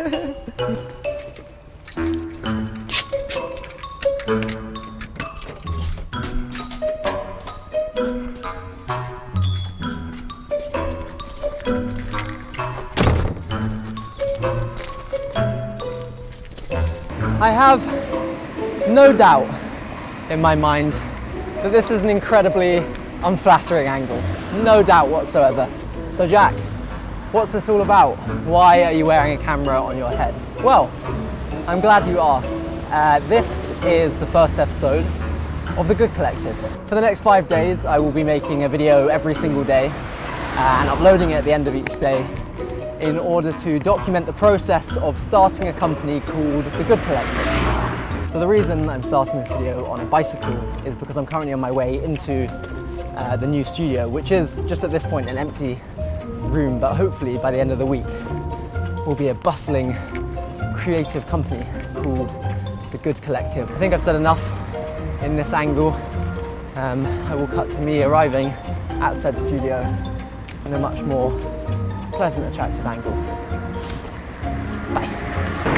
I have no doubt in my mind that this is an incredibly unflattering angle. No doubt whatsoever. So Jack, what's this all about? Why are you wearing a camera on your head? Well, I'm glad you asked. This is the first episode of The Good Collective. For the next 5 days, I will be making a video every single day and uploading it at the end of each day in order to document the process of starting a company called The Good Collective. So the reason I'm starting this video on a bicycle is because I'm currently on my way into the new studio, which is just at this point an empty room, but hopefully by the end of the week will be a bustling, creative company called The Good Collective. I think I've said enough in this angle. I will cut to me arriving at said studio in a much more pleasant, attractive angle. Bye.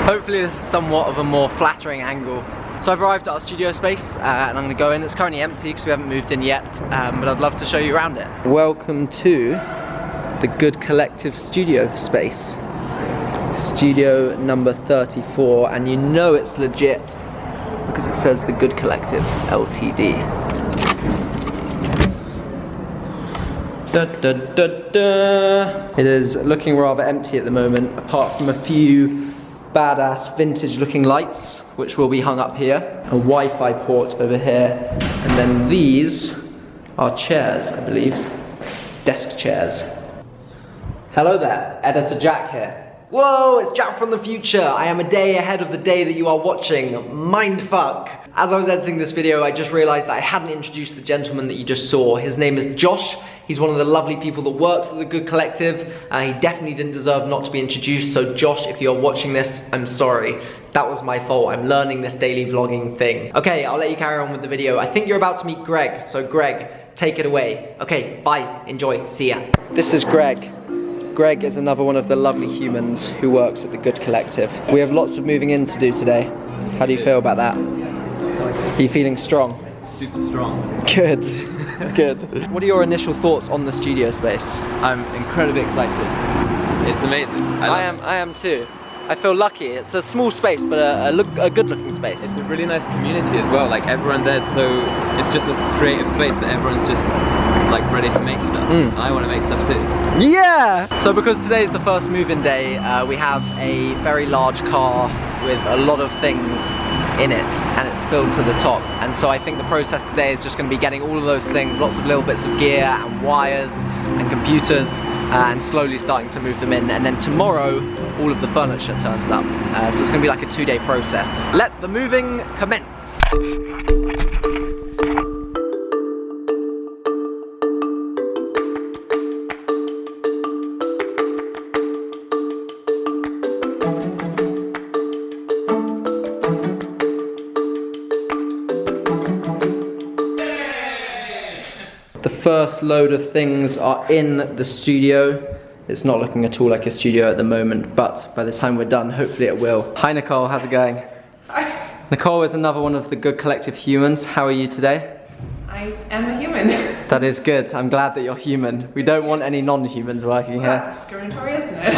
Hopefully this is somewhat of a more flattering angle. So I've arrived at our studio space and I'm going to go in. It's currently empty because we haven't moved in yet, but I'd love to show you around it. Welcome to the Good Collective studio space. Studio number 34, and you know it's legit because it says The Good Collective Ltd. Da, da, da, da. It is looking rather empty at the moment, apart from a few badass vintage looking lights, which will be hung up here, a Wi-Fi port over here, and then these are chairs, I believe, desk chairs. Hello there, Editor Jack here. Whoa, it's Jack from the future. I am a day ahead of the day that you are watching. Mindfuck. As I was editing this video, I just realized that I hadn't introduced the gentleman that you just saw. His name is Josh. He's one of the lovely people that works at The Good Collective. He definitely didn't deserve not to be introduced. So Josh, if you're watching this, I'm sorry. That was my fault. I'm learning this daily vlogging thing. Okay, I'll let you carry on with the video. I think you're about to meet Greg. So Greg, take it away. Okay, bye, enjoy, see ya. This is Greg. Greg is another one of the lovely humans who works at The Good Collective. We have lots of moving in to do today. How do you feel about that? Are you feeling strong? Super strong. Good, good. What are your initial thoughts on the studio space? I'm incredibly excited. It's amazing. I am too. I feel lucky. It's a small space, but a good looking space. It's a really nice community as well. Like everyone there, so it's just a creative space that everyone's just like ready to make stuff. I want to make stuff too. Yeah! So because today is the first move-in day, we have a very large car with a lot of things in it, and it's filled to the top. And so I think the process today is just going to be getting all of those things, lots of little bits of gear and wires and computers, and slowly starting to move them in. And then tomorrow, all of the furniture turns up. So it's going to be like a 2-day process. Let the moving commence. The first load of things are in the studio. It's not looking at all like a studio at the moment, but by the time we're done, hopefully it will. Hi Nicole, how's it going? Hi. Nicole is another one of the Good Collective humans. How are you today? I am a human. That is good. I'm glad that you're human. We don't want any non-humans working here. That's discriminatory, isn't it?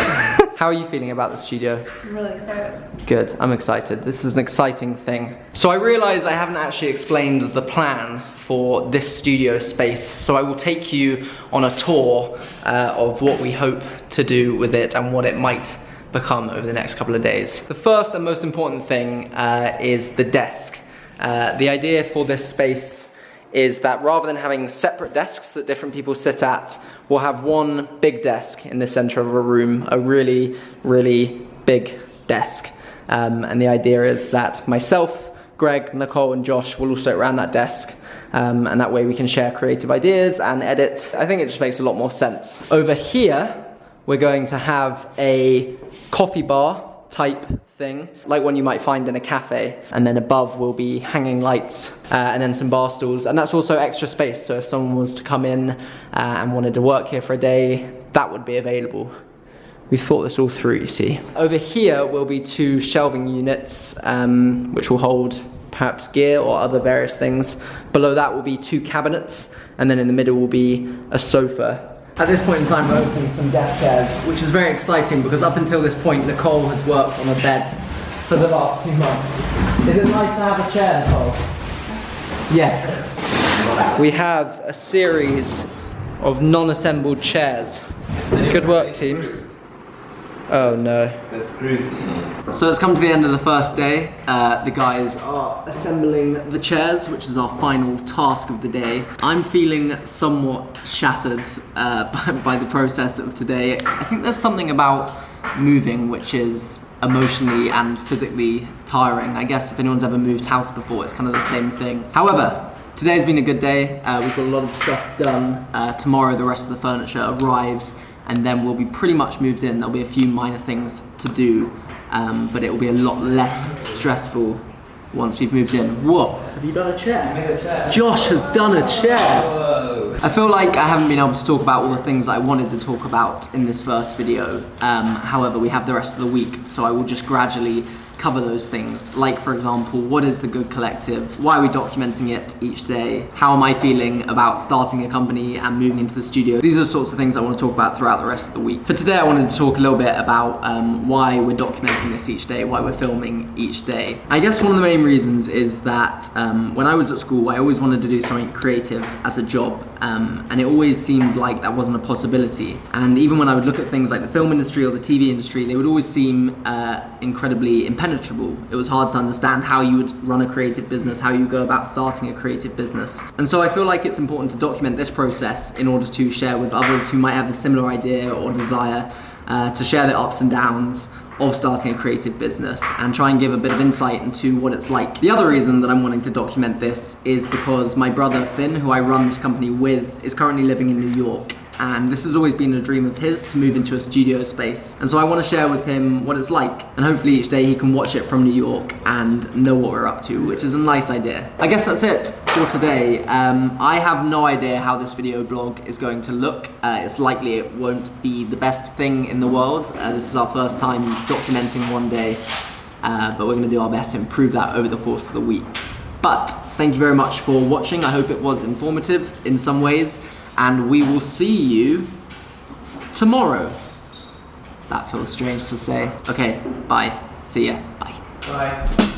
How are you feeling about the studio? I'm really excited. Good, I'm excited. This is an exciting thing. So I realize I haven't actually explained the plan for this studio space. So I will take you on a tour of what we hope to do with it and what it might become over the next couple of days. The first and most important thing is the desk. The idea for this space is that rather than having separate desks that different people sit at, we'll have one big desk in the center of a room, a really, really big desk. And the idea is that myself, Greg, Nicole and Josh will all sit around that desk, and that way we can share creative ideas and edit. I think it just makes a lot more sense. Over here, we're going to have a coffee bar type thing, like one you might find in a cafe, and then above will be hanging lights and then some bar stools, and that's also extra space, so if someone was to come in and wanted to work here for a day, that would be available. we've thought this all through, you see. Over here will be 2 shelving units, which will hold perhaps gear or other various things. Below that will be 2 cabinets, and then in the middle will be a sofa. At this point in time, we're opening some desk chairs, which is very exciting because up until this point, Nicole has worked on a bed for the last 2 months. Is it nice to have a chair, Nicole? Yes. We have a series of non-assembled chairs. Good work, team. Oh no. The screws that you need. So it's come to the end of the first day. The guys are assembling the chairs, which is our final task of the day. I'm feeling somewhat shattered by the process of today. I think there's something about moving which is emotionally and physically tiring. I guess if anyone's ever moved house before, it's kind of the same thing. However, today's been a good day. We've got a lot of stuff done. Tomorrow the rest of the furniture arrives, and then we'll be pretty much moved in. There'll be a few minor things to do, but it will be a lot less stressful once we've moved in. Whoa, have you done a chair? I made a chair. Josh has done a chair. Whoa. I feel like I haven't been able to talk about all the things I wanted to talk about in this first video. However, we have the rest of the week, so I will just gradually cover those things. Like, for example, what is the Good Collective? Why are we documenting it each day? How am I feeling about starting a company and moving into the studio? These are the sorts of things I want to talk about throughout the rest of the week. For today, I wanted to talk a little bit about why we're documenting this each day, why we're filming each day. I guess one of the main reasons is that when I was at school, I always wanted to do something creative as a job, and it always seemed like that wasn't a possibility. And even when I would look at things like the film industry or the TV industry, they would always seem incredibly impenetrable. It was hard to understand how you would run a creative business, how you go about starting a creative business. And so I feel like it's important to document this process in order to share with others who might have a similar idea or desire to share their ups and downs of starting a creative business and try and give a bit of insight into what it's like. The other reason that I'm wanting to document this is because my brother Finn, who I run this company with, is currently living in New York. And this has always been a dream of his to move into a studio space. And so I want to share with him what it's like. And hopefully each day he can watch it from New York and know what we're up to, which is a nice idea. I guess that's it for today. I have no idea how this video blog is going to look. It's likely it won't be the best thing in the world. This is our first time documenting one day, but we're going to do our best to improve that over the course of the week. But thank you very much for watching. I hope it was informative in some ways. And we will see you tomorrow. That feels strange to say. Okay, bye. See ya. Bye. Bye.